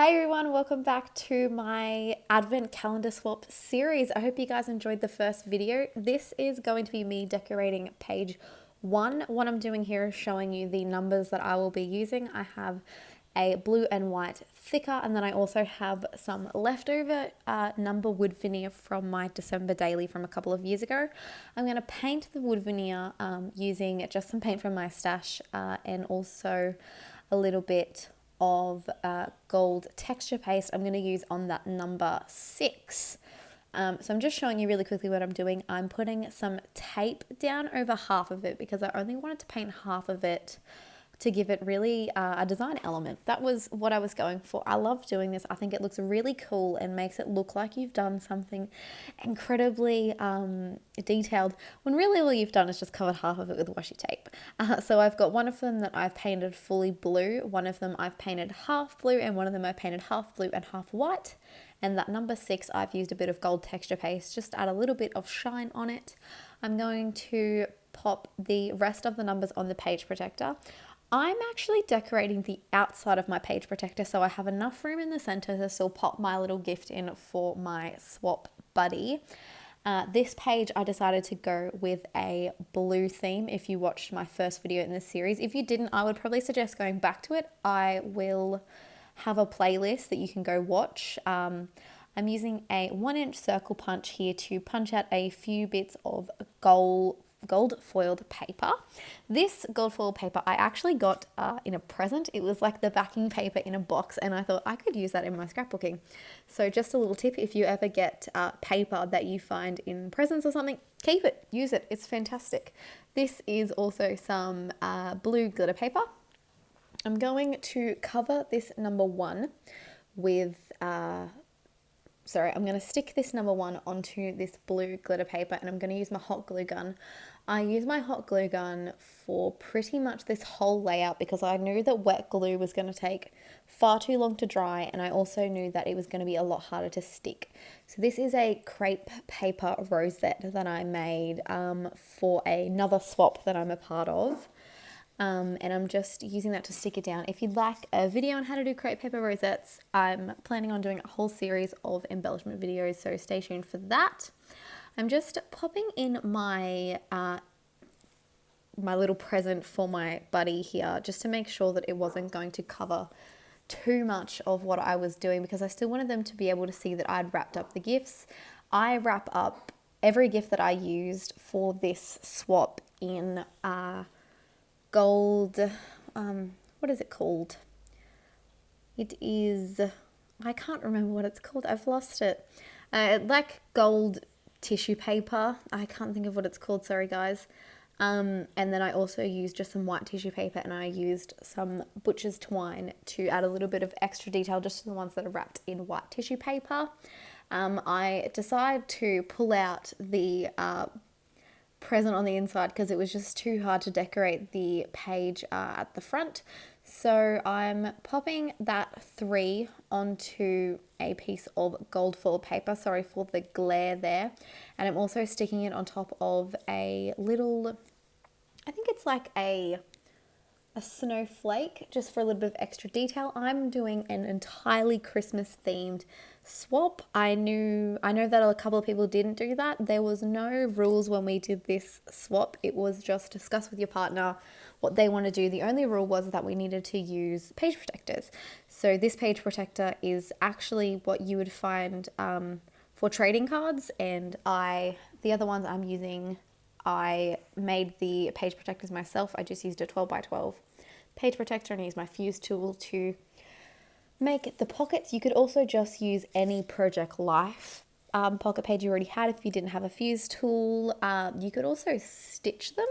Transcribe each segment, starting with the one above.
Hi everyone, welcome back to my Advent calendar swap series. I hope you guys enjoyed the first video. This is going to be me decorating page 1. What I'm doing here is showing you the numbers that I will be using. I have a blue and white thicker, and then I also have some leftover number wood veneer from my December daily from a couple of years ago. I'm going to paint the wood veneer using just some paint from my stash and also a little bit of gold texture paste I'm going to use on that number 6. So I'm just showing you really quickly what I'm doing. I'm putting some tape down over half of it because I only wanted to paint half of it to give it really a design element. That was what I was going for. I love doing this. I think it looks really cool and makes it look like you've done something incredibly detailed when really all you've done is just covered half of it with washi tape. So I've got one of them that I've painted fully blue, one of them I've painted half blue, and one of them I've painted half blue and half white. And that number 6, I've used a bit of gold texture paste just to add a little bit of shine on it. I'm going to pop the rest of the numbers on the page protector. I'm actually decorating the outside of my page protector, so I have enough room in the center to still pop my little gift in for my swap buddy. This page I decided to go with a blue theme if you watched my first video in this series. If you didn't, I would probably suggest going back to it. I will have a playlist that you can go watch. I'm using a 1-inch circle punch here to punch out a few bits of gold foiled paper. This gold foiled paper I actually got in a present. It was like the backing paper in a box, and I thought I could use that in my scrapbooking. So just a little tip, if you ever get paper that you find in presents or something, keep it, use it, it's fantastic. This is also some blue glitter paper. I'm going to cover this number 1 with I'm going to stick this number 1 onto this blue glitter paper, and I'm going to use my hot glue gun. I use my hot glue gun for pretty much this whole layout because I knew that wet glue was going to take far too long to dry, and I also knew that it was going to be a lot harder to stick. So this is a crepe paper rosette that I made for another swap that I'm a part of. And I'm just using that to stick it down. If you'd like a video on how to do crepe paper rosettes, I'm planning on doing a whole series of embellishment videos, so stay tuned for that. I'm just popping in my my little present for my buddy here just to make sure that it wasn't going to cover too much of what I was doing because I still wanted them to be able to see that I'd wrapped up the gifts. I wrap up every gift that I used for this swap in gold, what is it called? It is, I can't remember what it's called. I've lost it. Like gold tissue paper. I can't think of what it's called. Sorry, guys. And then I also used just some white tissue paper, and I used some butcher's twine to add a little bit of extra detail just to the ones that are wrapped in white tissue paper. I decided to pull out the present on the inside because it was just too hard to decorate the page at the front. So I'm popping that 3 onto a piece of gold foil paper, sorry for the glare there, and I'm also sticking it on top of a little, I think it's like a snowflake just for a little bit of extra detail. I'm doing an entirely Christmas themed swap. I know that a couple of people didn't do that. There was no rules when we did this swap. It was just discuss with your partner what they want to do. The only rule was that we needed to use page protectors. So this page protector is actually what you would find for trading cards, and the other ones I'm using, I made the page protectors myself. I just used a 12 by 12 page protector and used my fuse tool to make the pockets. You could also just use any Project Life pocket page you already had if you didn't have a fuse tool. You could also stitch them.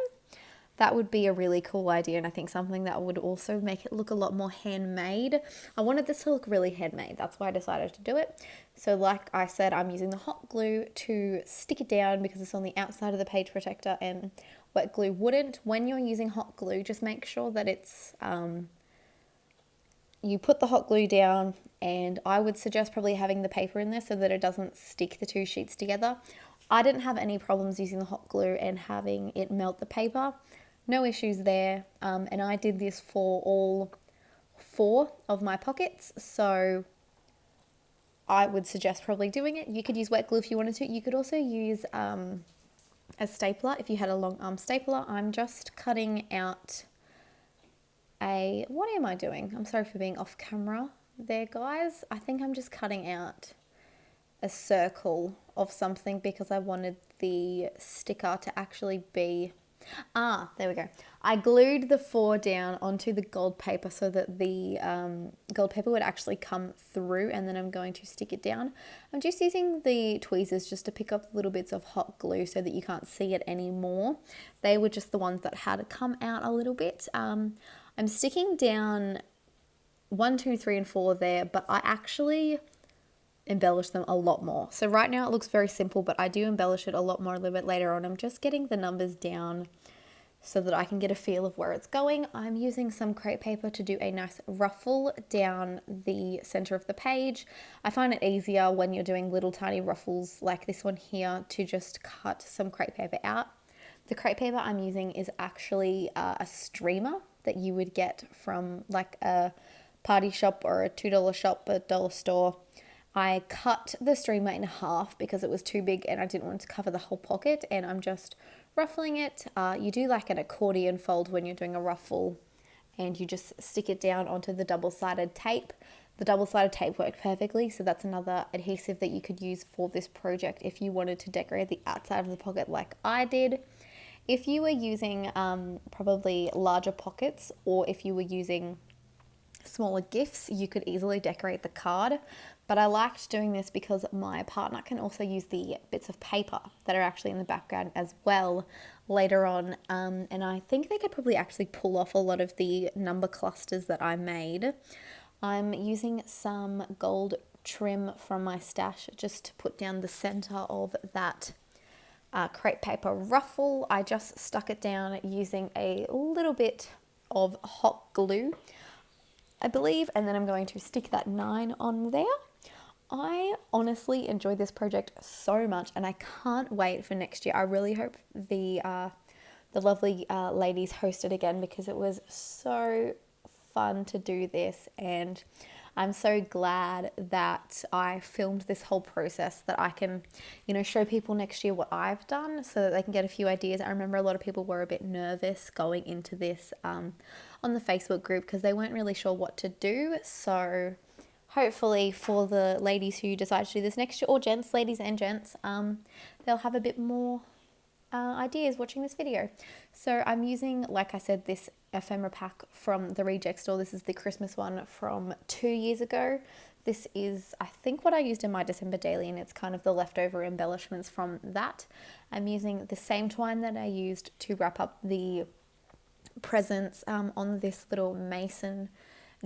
That would be a really cool idea, and I think something that would also make it look a lot more handmade. I wanted this to look really handmade. That's why I decided to do it. So like I said, I'm using the hot glue to stick it down because it's on the outside of the page protector and wet glue wouldn't. When you're using hot glue, just make sure that it's you put the hot glue down, and I would suggest probably having the paper in there so that it doesn't stick the 2 sheets together. I didn't have any problems using the hot glue and having it melt the paper. No issues there. And I did this for all 4 of my pockets. So I would suggest probably doing it. You could use wet glue if you wanted to. You could also use a stapler if you had a long arm stapler. I'm just cutting out what am I doing? I'm sorry for being off camera there, guys. I think I'm just cutting out a circle of something because I wanted the sticker to actually be, there we go. I glued the 4 down onto the gold paper so that the gold paper would actually come through, and then I'm going to stick it down. I'm just using the tweezers just to pick up little bits of hot glue so that you can't see it anymore. They were just the ones that had come out a little bit. I'm sticking down 1, 2, 3, and 4 there, but I actually embellish them a lot more. So right now it looks very simple, but I do embellish it a lot more a little bit later on. I'm just getting the numbers down so that I can get a feel of where it's going. I'm using some crepe paper to do a nice ruffle down the center of the page. I find it easier when you're doing little tiny ruffles like this one here to just cut some crepe paper out. The crepe paper I'm using is actually a streamer that you would get from like a party shop or a $2 shop, a dollar store. I cut the streamer in half because it was too big and I didn't want to cover the whole pocket, and I'm just ruffling it. You do like an accordion fold when you're doing a ruffle, and you just stick it down onto the double-sided tape. The double-sided tape worked perfectly, so that's another adhesive that you could use for this project if you wanted to decorate the outside of the pocket like I did. If you were using probably larger pockets, or if you were using smaller gifts, you could easily decorate the card. But I liked doing this because my partner can also use the bits of paper that are actually in the background as well later on. And I think they could probably actually pull off a lot of the number clusters that I made. I'm using some gold trim from my stash just to put down the center of that crepe paper ruffle. I just stuck it down using a little bit of hot glue, I believe, and then I'm going to stick that 9 on there. I honestly enjoyed this project so much, and I can't wait for next year. I really hope the lovely ladies host it again because it was so fun to do this, and I'm so glad that I filmed this whole process that I can, show people next year what I've done so that they can get a few ideas. I remember a lot of people were a bit nervous going into this on the Facebook group because they weren't really sure what to do. So hopefully for the ladies who decide to do this next year, or gents, ladies and gents, they'll have a bit more ideas watching this video. So I'm using, like I said, this ephemera pack from the reject store. This is the Christmas one from 2 years ago. This is, I think, what I used in my December daily, and it's kind of the leftover embellishments from that. I'm using the same twine that I used to wrap up the presents on this little mason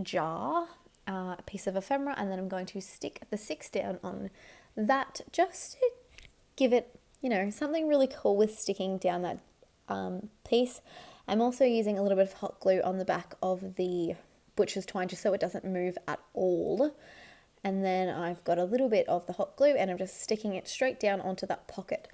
jar, a piece of ephemera, and then I'm going to stick the 6 down on that just to give it, something really cool with sticking down that piece. I'm also using a little bit of hot glue on the back of the butcher's twine just so it doesn't move at all. And then I've got a little bit of the hot glue and I'm just sticking it straight down onto that pocket.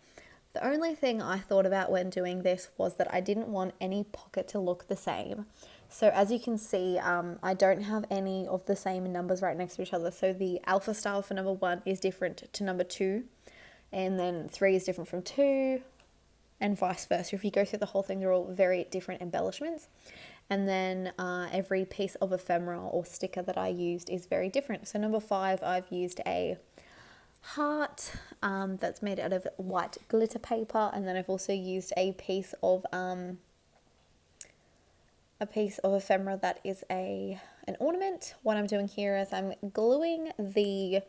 The only thing I thought about when doing this was that I didn't want any pocket to look the same. So as you can see, I don't have any of the same numbers right next to each other. So the alpha style for number 1 is different to number 2. And then 3 is different from 2, and vice versa. If you go through the whole thing, they're all very different embellishments. And then every piece of ephemera or sticker that I used is very different. So number 5, I've used a heart that's made out of white glitter paper, and then I've also used a piece of ephemera that is an ornament. What I'm doing here is I'm gluing the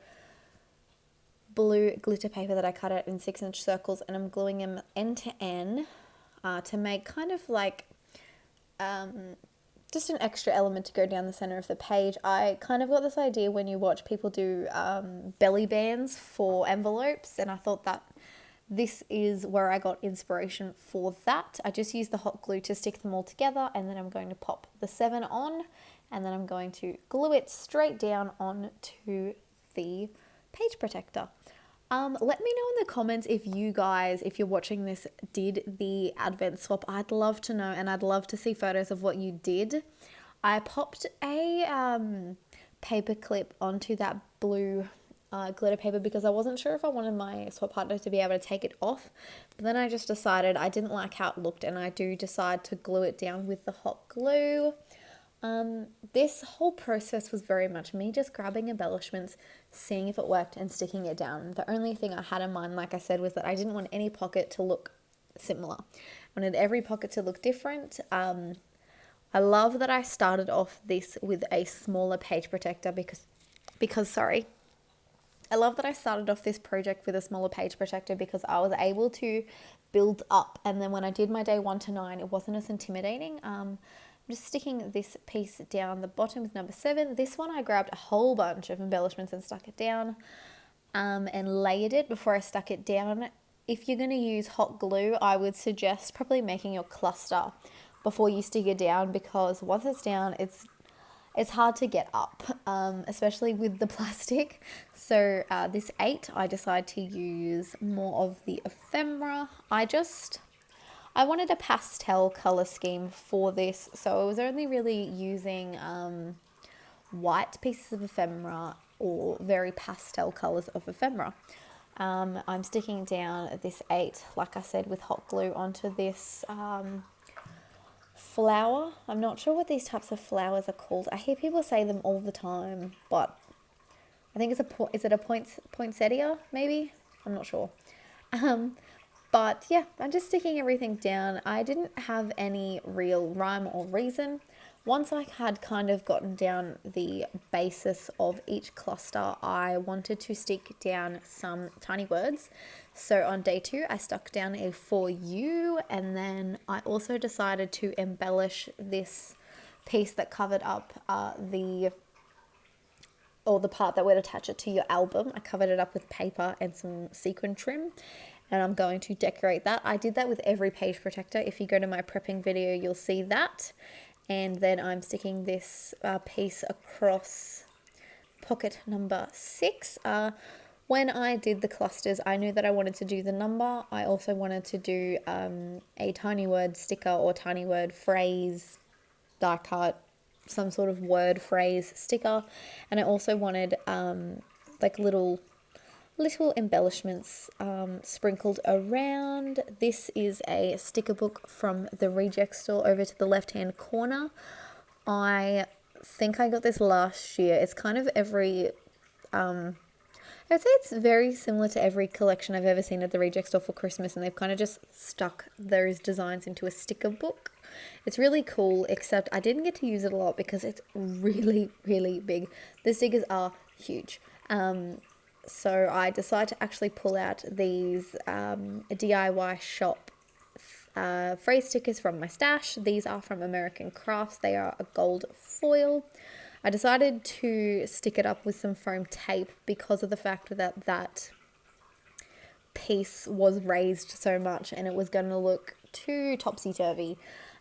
blue glitter paper that I cut out in 6-inch circles, and I'm gluing them end to end to make kind of like just an extra element to go down the center of the page. I kind of got this idea when you watch people do belly bands for envelopes, and I thought that this is where I got inspiration for that. I just used the hot glue to stick them all together, and then I'm going to pop the 7 on, and then I'm going to glue it straight down onto the page protector. Let me know in the comments if you guys, if you're watching this, did the advent swap. I'd love to know, and I'd love to see photos of what you did. I popped a paper clip onto that blue glitter paper because I wasn't sure if I wanted my swap partner to be able to take it off. But then I just decided I didn't like how it looked, and I do decide to glue it down with the hot glue. This whole process was very much me just grabbing embellishments, seeing if it worked, and sticking it down. The only thing I had in mind, like I said, was that I didn't want any pocket to look similar. I wanted every pocket to look different. I love that I started off this with a smaller page protector because sorry. I love that I started off this project with a smaller page protector because I was able to build up, and then when I did my day 1 to 9, it wasn't as intimidating. I'm just sticking this piece down the bottom with number 7. This one I grabbed a whole bunch of embellishments and stuck it down and layered it before I stuck it down. If you're going to use hot glue, I would suggest probably making your cluster before you stick it down, because once it's down, it's hard to get up, especially with the plastic. So this 8, I decided to use more of the ephemera. I wanted a pastel color scheme for this, so I was only really using white pieces of ephemera or very pastel colors of ephemera. I'm sticking down this 8, like I said, with hot glue onto this flower. I'm not sure what these types of flowers are called. I hear people say them all the time, but I think is it a poinsettia maybe? I'm not sure. But yeah, I'm just sticking everything down. I didn't have any real rhyme or reason. Once I had kind of gotten down the basis of each cluster, I wanted to stick down some tiny words. So on day 2, I stuck down a for you, and then I also decided to embellish this piece that covered up the part that would attach it to your album. I covered it up with paper and some sequin trim, and I'm going to decorate that. I did that with every page protector. If you go to my prepping video, you'll see that. And then I'm sticking this piece across pocket number 6. When I did the clusters, I knew that I wanted to do the number. I also wanted to do a tiny word sticker or tiny word phrase, die cut, some sort of word phrase sticker. And I also wanted like little embellishments sprinkled around. This is a sticker book from the Reject Store over to the left hand corner. I think I got this last year. It's kind of every I'd say it's very similar to every collection I've ever seen at the Reject Store for Christmas, and they've kind of just stuck those designs into a sticker book. It's really cool, except I didn't get to use it a lot because it's really, really big. The stickers are huge. So I decided to actually pull out these DIY shop phrase stickers from my stash. These are from American Crafts. They are a gold foil. I decided to stick it up with some foam tape because of the fact that that piece was raised so much and it was going to look too topsy-turvy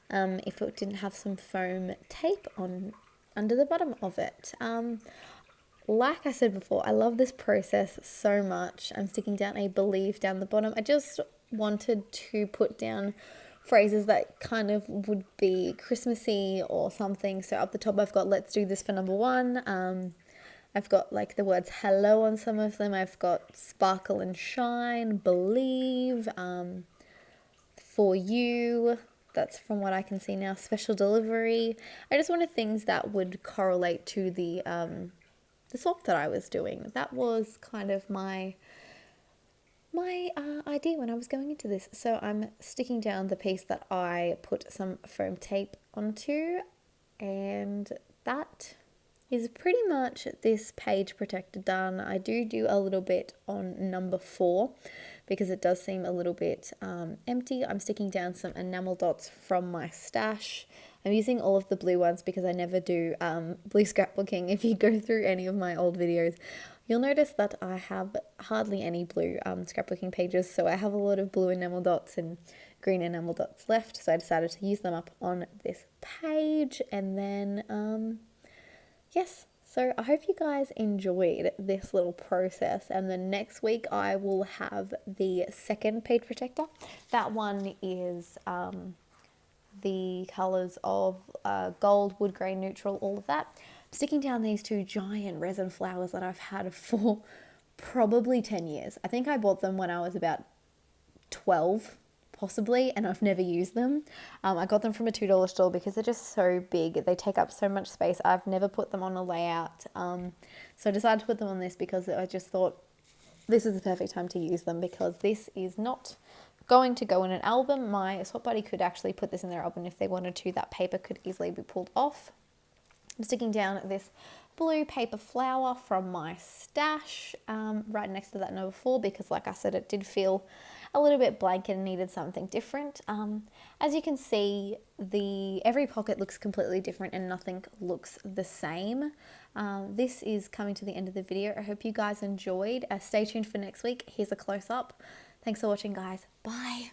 if it didn't have some foam tape on under the bottom of it. Like I said before, I love this process so much. I'm sticking down a believe down the bottom. I just wanted to put down phrases that kind of would be Christmassy or something. So up the top I've got let's do this for number 1. I've got like the words hello on some of them. I've got sparkle and shine, believe, for you. That's from what I can see now. Special delivery. I just wanted things that would correlate to the swap that I was doing. That was kind of my idea when I was going into this. So I'm sticking down the piece that I put some foam tape onto, and that is pretty much this page protector done. I do a little bit on number 4 because it does seem a little bit empty. I'm sticking down some enamel dots from my stash. I'm using all of the blue ones because I never do blue scrapbooking. If you go through any of my old videos, you'll notice that I have hardly any blue scrapbooking pages, so I have a lot of blue enamel dots and green enamel dots left, so I decided to use them up on this page. And then, yes, so I hope you guys enjoyed this little process, and then next week I will have the second page protector. That one is the colours of gold, wood grain, neutral, all of that. I'm sticking down these 2 giant resin flowers that I've had for probably 10 years. I think I bought them when I was about 12 possibly, and I've never used them. I got them from a $2 store because they're just so big. They take up so much space. I've never put them on a layout. So I decided to put them on this because I just thought this is the perfect time to use them, because this is not going to go in an album. My swap buddy could actually put this in their album if they wanted to. That paper could easily be pulled off. I'm sticking down this blue paper flower from my stash right next to that number 4, because like I said, it did feel a little bit blank and needed something different. As you can see, every pocket looks completely different and nothing looks the same. This is coming to the end of the video. I hope you guys enjoyed. Stay tuned for next week. Here's a close-up. Thanks for watching, guys. Bye.